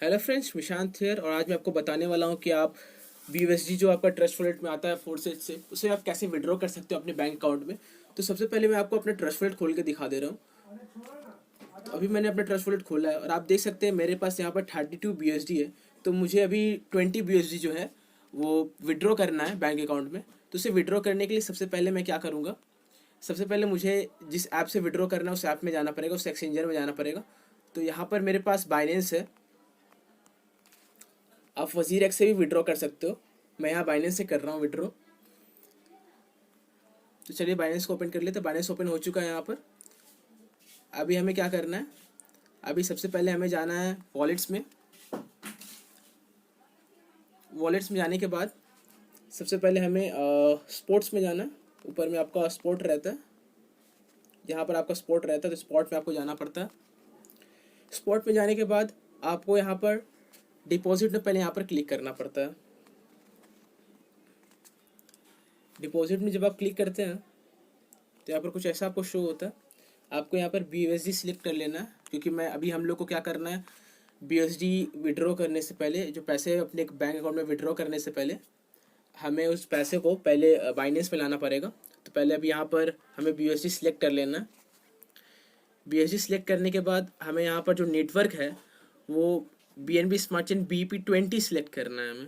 Hello friends, Vishant here. और आज मैं आपको बताने वाला हूँ कि आप BUSD जो आपका ट्रस्ट वॉलेट में आता है फोर्सेज से, उसे आप कैसे विड्रॉ कर सकते हो अपने बैंक अकाउंट में। तो सबसे पहले मैं आपको अपना ट्रस्ट वॉलेट खोल के दिखा दे रहा हूँ। तो अभी मैंने अपना ट्रस्ट वॉलेट खोला है और आप देख सकते हैं मेरे पास यहाँ पर 32 BUSD है। तो मुझे अभी 20 BUSD जो है वो विड्रॉ करना है बैंक अकाउंट में। तो उसे विड्रॉ करने के लिए सबसे पहले मैं क्या करूँगा, सबसे पहले मुझे जिस ऐप से विड्रॉ करना है उस ऐप में जाना पड़ेगा, उस एक्सचेंजर में जाना पड़ेगा। तो यहाँ पर मेरे पास बाइनेंस है। आप वजीर एक्स से भी विड्रॉ कर सकते हो। मैं यहाँ बाइनेंस से कर रहा हूँ विड्रॉ। तो चलिए बाइनेंस को ओपन कर लेते हैं। बाइनेंस ओपन हो चुका है यहाँ पर। अभी हमें क्या करना है, अभी सबसे पहले हमें जाना है वॉलेट्स में। वॉलेट्स में जाने के बाद सबसे पहले हमें स्पोर्ट्स में जाना है। ऊपर में आपका स्पोर्ट रहता है, यहाँ पर आपका स्पोर्ट रहता है, तो स्पॉट में आपको जाना पड़ता है। स्पॉट में जाने के बाद आपको यहाँ पर डिपॉजिट में पहले यहाँ पर क्लिक करना पड़ता है। डिपॉजिट में जब आप क्लिक करते हैं तो यहाँ पर कुछ ऐसा आपको शो होता है। आपको यहाँ पर BUSD सिलेक्ट कर लेना है, क्योंकि मैं अभी हम लोग को क्या करना है, BUSD विड्रॉ करने से पहले, जो पैसे अपने बैंक अकाउंट में विड्रॉ करने से पहले हमें उस पैसे को पहले बाइनेंस में लाना पड़ेगा। तो पहले अभी यहाँ पर हमें BUSD सिलेक्ट कर लेना है। BUSD सिलेक्ट करने के बाद हमें यहाँ पर जो नेटवर्क है वो BNB smart chain BP20 select करना है हमें।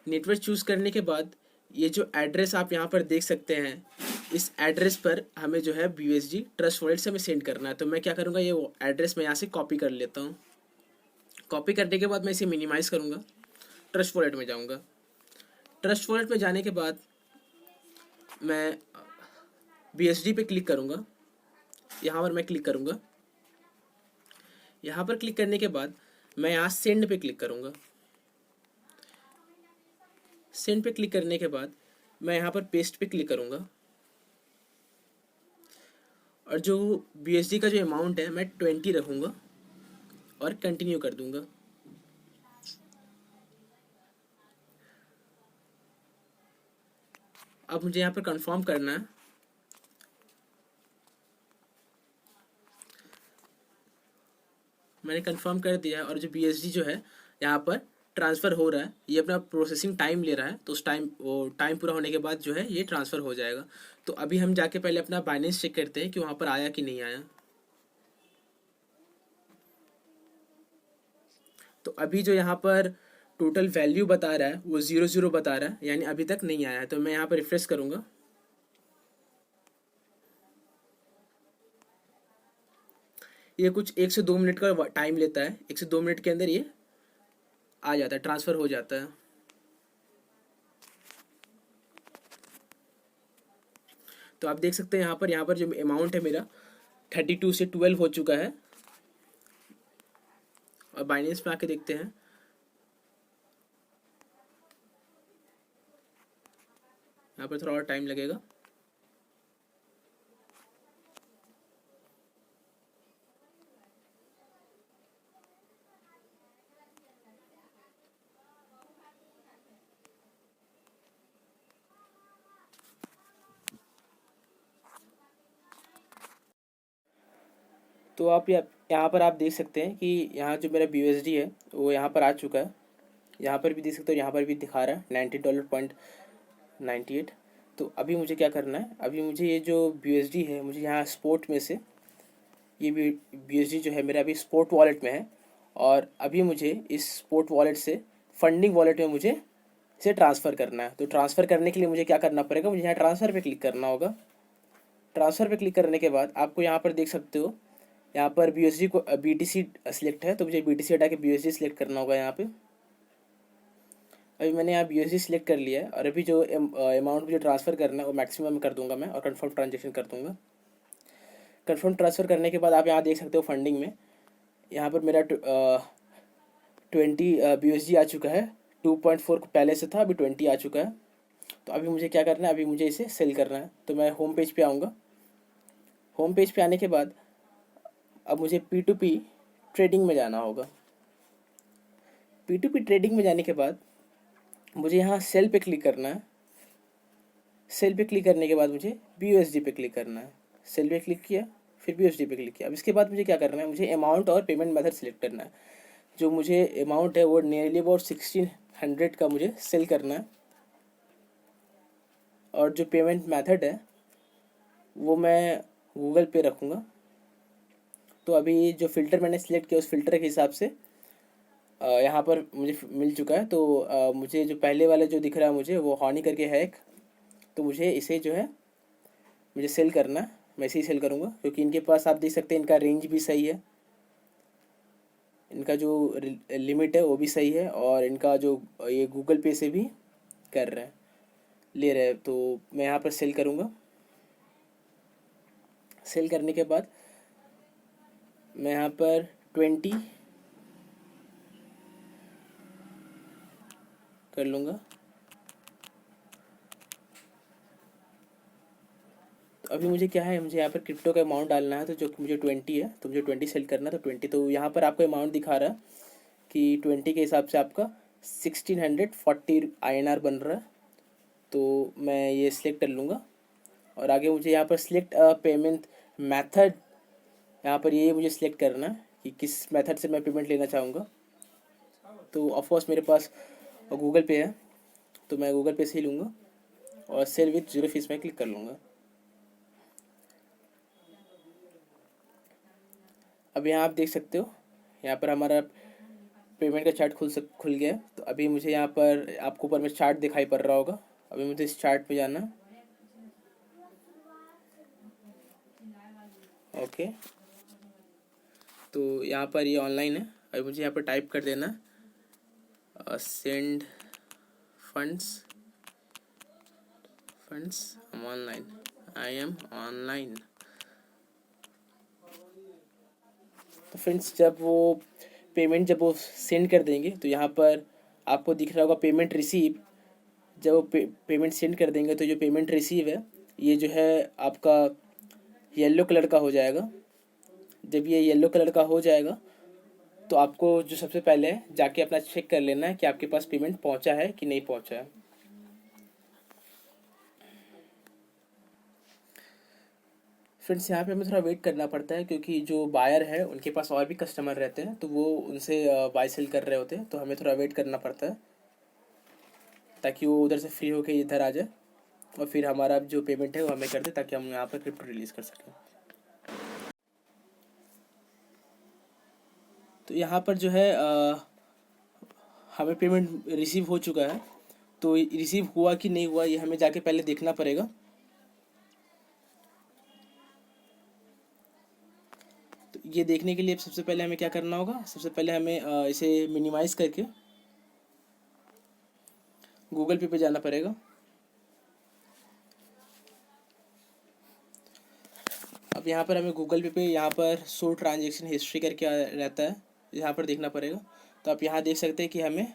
नेटवर्क चूज़ करने के बाद ये जो एड्रेस आप यहाँ पर देख सकते हैं, इस एड्रेस पर हमें जो है BUSD ट्रस्ट वॉलेट से हमें सेंड करना है। तो मैं क्या करूँगा, ये एड्रेस मैं यहाँ से कॉपी कर लेता हूँ। कॉपी करने के बाद मैं इसे मिनिमाइज़ करूँगा, ट्रस्ट वॉलेट में जाऊँगा। ट्रस्ट वॉलेट में जाने के बाद मैं BUSD पे क्लिक करूँगा। यहाँ पर मैं क्लिक करूँगा। यहाँ पर क्लिक करने के बाद मैं यहाँ सेंड पे क्लिक करूँगा। सेंड पे क्लिक करने के बाद मैं यहाँ पर पेस्ट पे क्लिक करूँगा। और जो BUSD का जो अमाउंट है मैं 20 रखूँगा और कंटिन्यू कर दूँगा। अब मुझे यहाँ पर कंफर्म करना है। मैंने कंफर्म कर दिया है और जो BUSD जो है यहाँ पर ट्रांसफ़र हो रहा है, ये अपना प्रोसेसिंग टाइम ले रहा है। तो उस टाइम पूरा होने के बाद जो है ये ट्रांसफ़र हो जाएगा। तो अभी हम जाके पहले अपना बाइनेंस चेक करते हैं कि वहाँ पर आया कि नहीं आया। तो अभी जो यहाँ पर टोटल वैल्यू बता रहा है वो 00 बता रहा है, यानी अभी तक नहीं आया है। तो मैं यहाँ पर रिफ्रेश करूँगा। ये कुछ 1 से 2 मिनट का टाइम लेता है। 1 से 2 मिनट के अंदर ये आ जाता है, ट्रांसफ़र हो जाता है। तो आप देख सकते हैं यहाँ पर जो अमाउंट है मेरा 32 से 12 हो चुका है। और बाइनेंस पे आके देखते हैं। यहाँ पर थोड़ा और टाइम लगेगा। तो आप यहाँ पर आप देख सकते हैं कि यहाँ जो मेरा BUSD है वो यहाँ पर आ चुका है। यहाँ पर भी देख सकते हो, यहाँ पर भी दिखा रहा है $90.98। तो अभी मुझे क्या करना है, अभी मुझे ये जो BUSD है मुझे यहाँ स्पोर्ट में से, ये भी BUSD जो है मेरा अभी स्पोर्ट वॉलेट में है। और अभी मुझे इस स्पोर्ट वॉलेट से फंडिंग वॉलेट में मुझे इसे ट्रांसफ़र करना है। तो ट्रांसफ़र करने के लिए मुझे क्या करना पड़ेगा, मुझे यहाँ ट्रांसफ़र पे क्लिक करना होगा। ट्रांसफ़र पे क्लिक करने के बाद आपको यहाँ पर देख सकते हो, यहाँ पर BUSD को BTC सिलेक्ट है, तो मुझे BTC हटा के BUSD सिलेक्ट करना होगा यहाँ पे। अभी मैंने यहाँ BUSD सिलेक्ट कर लिया है और अभी जो अमाउंट मुझे ट्रांसफ़र करना है वो मैक्सिमम कर दूंगा मैं और कंफर्म ट्रांजेक्शन कर दूंगा। कंफर्म ट्रांसफ़र करने के बाद आप यहाँ देख सकते हो फंडिंग में यहाँ पर मेरा 20 BUSD आ चुका है। 2.4 पहले से था, अभी 20 आ चुका है। तो अभी मुझे क्या करना है, अभी मुझे इसे सेल करना है। तो मैं होम पेज पे आऊँगा। होम पेज पे आने के बाद अब मुझे P2P ट्रेडिंग में जाना होगा। P2P ट्रेडिंग में जाने के बाद मुझे यहाँ सेल पे क्लिक करना है। सेल पे क्लिक करने के बाद मुझे BUSD पे क्लिक करना है। सेल पे क्लिक किया, फिर BUSD पे क्लिक किया। अब इसके बाद मुझे क्या करना है, मुझे अमाउंट और पेमेंट मेथड सेलेक्ट करना है। जो मुझे अमाउंट है वो नियरली अबाउट 1600 का मुझे सेल करना है, और जो पेमेंट मेथड है वो मैं गूगल पे रखूँगा। तो अभी जो फ़िल्टर मैंने सेलेक्ट किया उस फ़िल्टर के हिसाब से यहाँ पर मुझे मिल चुका है। तो मुझे जो पहले वाला जो दिख रहा है मुझे वो हॉनी करके है एक, तो मुझे इसे जो है मुझे सेल करना है। मैं इसे ही सेल करूँगा क्योंकि इनके पास आप देख सकते हैं इनका रेंज भी सही है, इनका जो लिमिट है वो भी सही है, और इनका जो ये गूगल पे से भी कर रहे हैं, ले रहे हैं। तो मैं यहाँ पर सेल करूँगा। सेल करने के बाद मैं यहाँ पर 20 कर लूँगा। तो अभी मुझे क्या है, मुझे यहाँ पर क्रिप्टो का अमाउंट डालना है, तो जो मुझे 20 है, तो मुझे 20 सेल करना है। तो 20, तो यहाँ पर आपको अमाउंट दिखा रहा है कि 20 के हिसाब से आपका 1640 INR बन रहा है। तो मैं ये सिलेक्ट कर लूँगा, और आगे मुझे यहाँ पर सिलेक्ट पेमेंट मेथड, यहाँ पर ये मुझे सिलेक्ट करना है कि किस मेथड से मैं पेमेंट लेना चाहूँगा। तो ऑफकोर्स मेरे पास गूगल पे है, तो मैं गूगल पे से ही लूँगा, और सेल विथ जीरो फीस में क्लिक कर लूँगा। अब यहाँ आप देख सकते हो, यहाँ पर हमारा पेमेंट का चार्ट खुल गया है। तो अभी मुझे यहाँ पर आपको ऊपर में चार्ट दिखाई पड़ रहा होगा, अभी मुझे इस चार्ट पे जाना है। ओके, तो यहाँ पर ये ऑनलाइन है। अभी मुझे यहाँ पर टाइप कर देना send funds I am online, I am online. तो फ्रेंड्स जब वो सेंड कर देंगे तो यहाँ पर आपको दिख रहा होगा पेमेंट रिसीव। जब वो पेमेंट सेंड कर देंगे तो जो पेमेंट रिसीव है ये जो है आपका येलो कलर का हो जाएगा। जब ये येलो कलर का हो जाएगा तो आपको जो सबसे पहले जाके अपना चेक कर लेना है कि आपके पास पेमेंट पहुंचा है कि नहीं पहुंचा है। फ्रेंड्स यहाँ पे हमें थोड़ा वेट करना पड़ता है क्योंकि जो बायर है उनके पास और भी कस्टमर रहते हैं, तो वो उनसे बाय सेल कर रहे होते हैं, तो हमें थोड़ा वेट करना पड़ता है ताकि वो उधर से फ्री होके इधर आ जाए और फिर हमारा जो पेमेंट है वो हमें कर दे ताकि हम यहाँ पर क्रिप्टो रिलीज़ कर सकें। तो यहाँ पर जो है हमें पेमेंट रिसीव हो चुका है। तो रिसीव हुआ कि नहीं हुआ ये हमें जाके पहले देखना पड़ेगा। तो ये देखने के लिए सबसे पहले हमें क्या करना होगा, सबसे पहले हमें इसे मिनिमाइज़ करके गूगल पे जाना पड़ेगा। अब यहाँ पर हमें गूगल पे यहाँ पर शो ट्रांजेक्शन हिस्ट्री करके रहता है, यहाँ पर देखना पड़ेगा। तो आप यहाँ देख सकते हैं कि हमें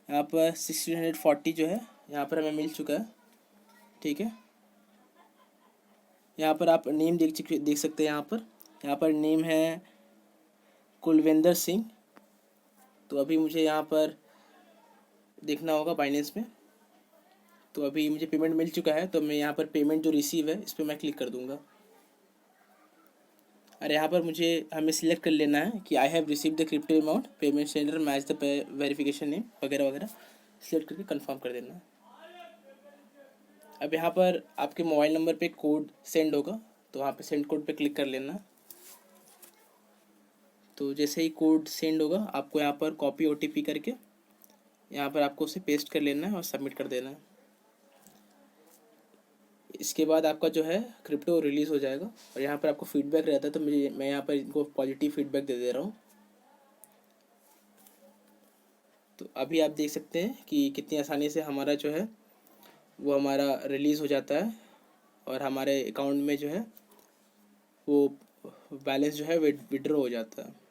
यहाँ पर 1640 जो है यहाँ पर हमें मिल चुका है। ठीक है, यहाँ पर आप नेम देख सकते हैं। यहाँ पर नेम है कुलविंदर सिंह। तो अभी मुझे यहाँ पर देखना होगा बाइनेंस में। तो अभी मुझे पेमेंट मिल चुका है, तो मैं यहाँ पर पेमेंट जो रिसीव है इस पर मैं क्लिक कर दूँगा। और यहाँ पर हमें सिलेक्ट कर लेना है कि I have receive the crypto amount, payment sender match the verification name वगैरह वगैरह सिलेक्ट करके कंफर्म कर देना है। अब यहाँ पर आपके मोबाइल नंबर पे कोड सेंड होगा, तो वहाँ पे सेंड कोड पे क्लिक कर लेना। तो जैसे ही कोड सेंड होगा आपको यहाँ पर कॉपी OTP करके यहाँ पर आपको उसे पेस्ट कर लेना है और सबमिट कर देना है। इसके बाद आपका जो है क्रिप्टो रिलीज़ हो जाएगा। और यहाँ पर आपको फीडबैक रहता है, तो मैं यहाँ पर इनको पॉजिटिव फीडबैक दे रहा हूँ। तो अभी आप देख सकते हैं कि कितनी आसानी से हमारा जो है वो हमारा रिलीज़ हो जाता है और हमारे अकाउंट में जो है वो बैलेंस जो है विड्रॉ हो जाता है।